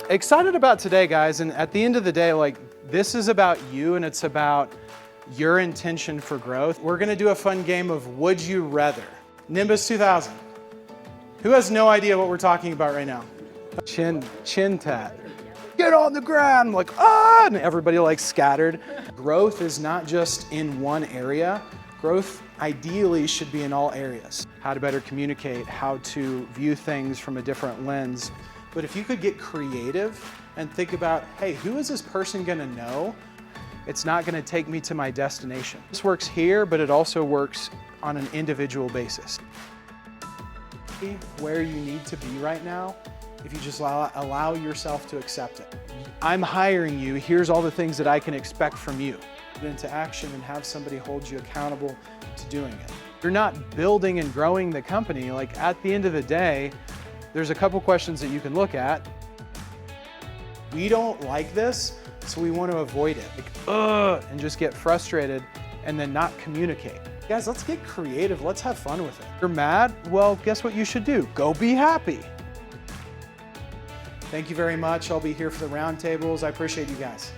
Excited about today, guys, and at the end of the day, like, this is about you and it's about your intention for growth. We're gonna do a fun game of Would You Rather. Nimbus 2000. Who has no idea what we're talking about right now? Chin tat. Get on the ground, like, ah, and everybody like scattered. Growth is not just in one area. Growth ideally should be in all areas. How to better communicate, how to view things from a different lens. But if you could get creative and think about, hey, who is this person gonna know? It's not gonna take me to my destination. This works here, but it also works on an individual basis. Where you need to be right now, if you just allow yourself to accept it. I'm hiring you, here's all the things that I can expect from you. Put it into action and have somebody hold you accountable to doing it. You're not building and growing the company. Like, at the end of the day, there's a couple questions that you can look at. We don't like this, so we want to avoid it. Like, and just get frustrated and then not communicate. Guys, let's get creative. Let's have fun with it. You're mad? Well, guess what you should do? Go be happy. Thank you very much. I'll be here for the roundtables. I appreciate you guys.